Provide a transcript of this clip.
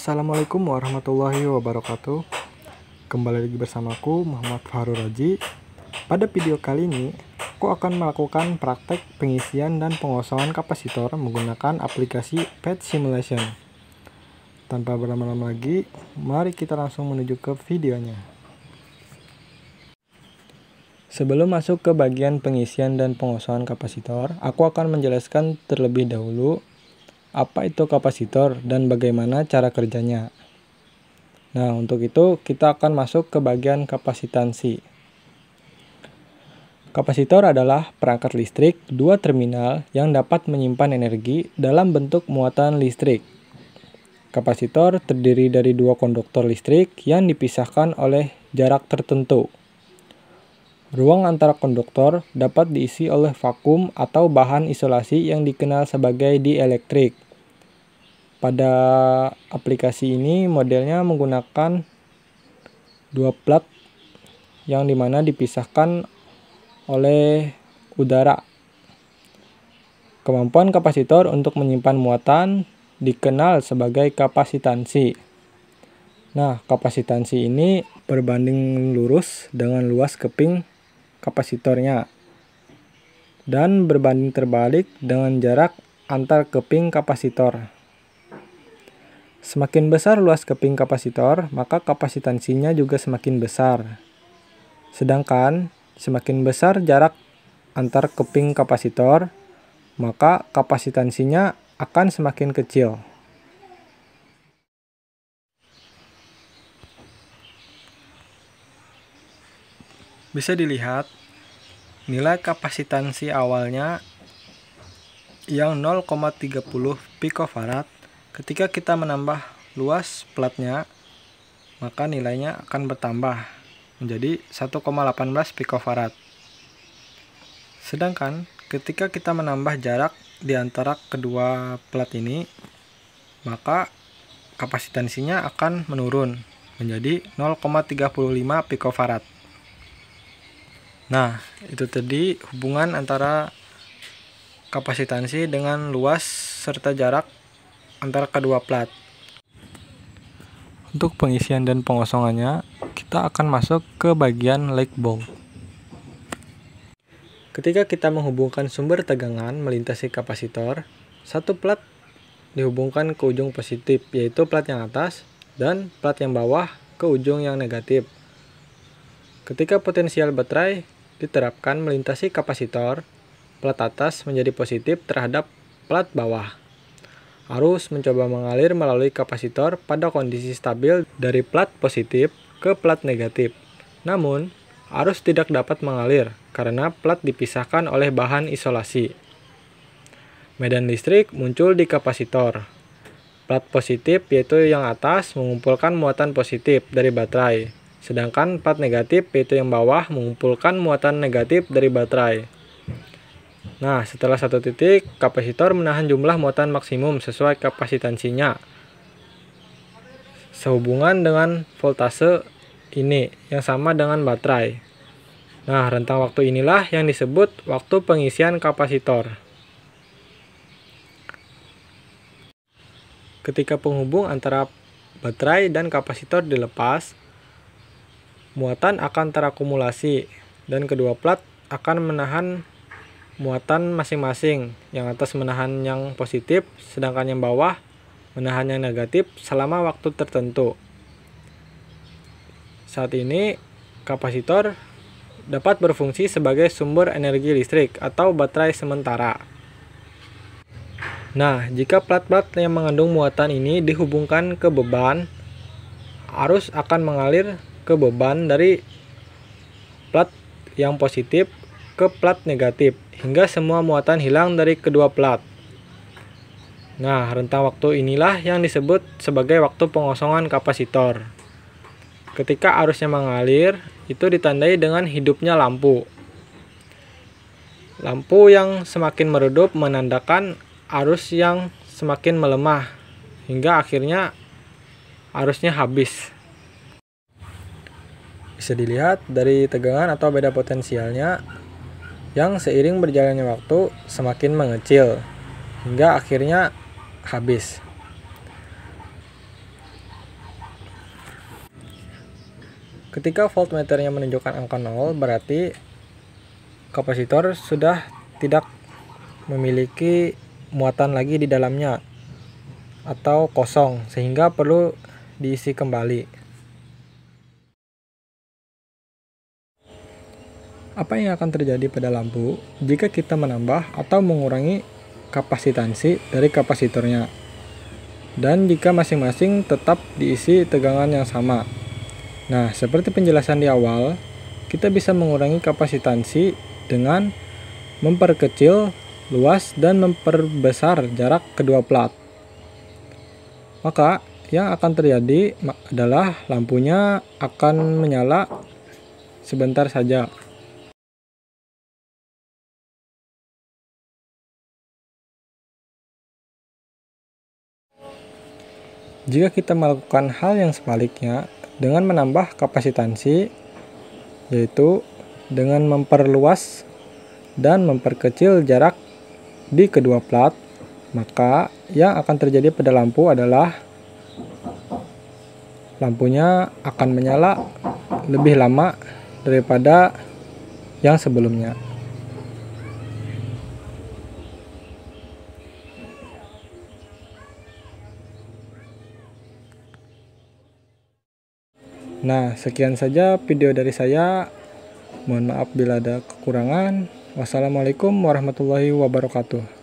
Assalamualaikum warahmatullahi wabarakatuh. Kembali lagi bersamaku Muhammad Fahrul Raji. Pada video kali ini aku akan melakukan praktek pengisian dan pengosongan kapasitor menggunakan aplikasi PET Simulation. Tanpa berlama-lama lagi, mari kita langsung menuju ke videonya. Sebelum masuk ke bagian pengisian dan pengosongan kapasitor, aku akan menjelaskan terlebih dahulu apa itu kapasitor dan bagaimana cara kerjanya. Nah, untuk itu kita akan masuk ke bagian kapasitansi. Kapasitor adalah perangkat listrik dua terminal yang dapat menyimpan energi dalam bentuk muatan listrik. Kapasitor terdiri dari dua konduktor listrik yang dipisahkan oleh jarak tertentu. Ruang antara konduktor dapat diisi oleh vakum atau bahan isolasi yang dikenal sebagai dielektrik. Pada aplikasi ini modelnya menggunakan dua plat yang dimana dipisahkan oleh udara. Kemampuan kapasitor untuk menyimpan muatan dikenal sebagai kapasitansi. Nah, kapasitansi ini berbanding lurus dengan luas keping kapasitornya dan berbanding terbalik dengan jarak antar keping kapasitor. Semakin besar luas keping kapasitor, maka kapasitansinya juga semakin besar. Sedangkan semakin besar jarak antar keping kapasitor, maka kapasitansinya akan semakin kecil. Bisa dilihat nilai kapasitansi awalnya yang 0,30 picofarad. Ketika kita menambah luas platnya, maka nilainya akan bertambah menjadi 1,18 picofarad. Sedangkan ketika kita menambah jarak di antara kedua plat ini, maka kapasitansinya akan menurun menjadi 0,35 picofarad. Nah, itu tadi hubungan antara kapasitansi dengan luas serta jarak antara kedua plat. Untuk pengisian dan pengosongannya, kita akan masuk ke bagian leg bulb. Ketika kita menghubungkan sumber tegangan melintasi kapasitor, satu plat dihubungkan ke ujung positif, yaitu plat yang atas, dan plat yang bawah ke ujung yang negatif. Ketika potensial baterai diterapkan melintasi kapasitor, plat atas menjadi positif terhadap plat bawah. Arus mencoba mengalir melalui kapasitor pada kondisi stabil dari plat positif ke plat negatif. Namun, arus tidak dapat mengalir karena plat dipisahkan oleh bahan isolasi. Medan listrik muncul di kapasitor. Plat positif, yaitu yang atas, mengumpulkan muatan positif dari baterai. Sedangkan plat negatif, yaitu yang bawah, mengumpulkan muatan negatif dari baterai. Nah, setelah satu titik, kapasitor menahan jumlah muatan maksimum sesuai kapasitansinya, sehubungan dengan voltase ini yang sama dengan baterai. Nah, rentang waktu inilah yang disebut waktu pengisian kapasitor. Ketika penghubung antara baterai dan kapasitor dilepas, muatan akan terakumulasi dan kedua plat akan menahan muatan masing-masing. Yang atas menahan yang positif, sedangkan yang bawah menahan yang negatif selama waktu tertentu. Saat ini kapasitor dapat berfungsi sebagai sumber energi listrik atau baterai sementara. Nah, jika plat-plat yang mengandung muatan ini dihubungkan ke beban, arus akan mengalir ke beban dari plat yang positif ke plat negatif hingga semua muatan hilang dari kedua plat. Nah, rentang waktu inilah yang disebut sebagai waktu pengosongan kapasitor. Ketika arusnya mengalir, itu ditandai dengan hidupnya lampu. Lampu yang semakin meredup menandakan arus yang semakin melemah hingga akhirnya arusnya habis. Bisa dilihat dari tegangan atau beda potensialnya yang seiring berjalannya waktu semakin mengecil hingga akhirnya habis. Ketika voltmeternya menunjukkan angka 0, berarti kapasitor sudah tidak memiliki muatan lagi di dalamnya atau kosong, sehingga perlu diisi kembali. Apa yang akan terjadi pada lampu jika kita menambah atau mengurangi kapasitansi dari kapasitornya, dan jika masing-masing tetap diisi tegangan yang sama? Nah, seperti penjelasan di awal, kita bisa mengurangi kapasitansi dengan memperkecil luas dan memperbesar jarak kedua plat. Maka yang akan terjadi adalah lampunya akan menyala sebentar saja. Jika kita melakukan hal yang sebaliknya dengan menambah kapasitansi, yaitu dengan memperluas dan memperkecil jarak di kedua plat, maka yang akan terjadi pada lampu adalah lampunya akan menyala lebih lama daripada yang sebelumnya. Nah, sekian saja video dari saya. Mohon maaf bila ada kekurangan. Wassalamualaikum warahmatullahi wabarakatuh.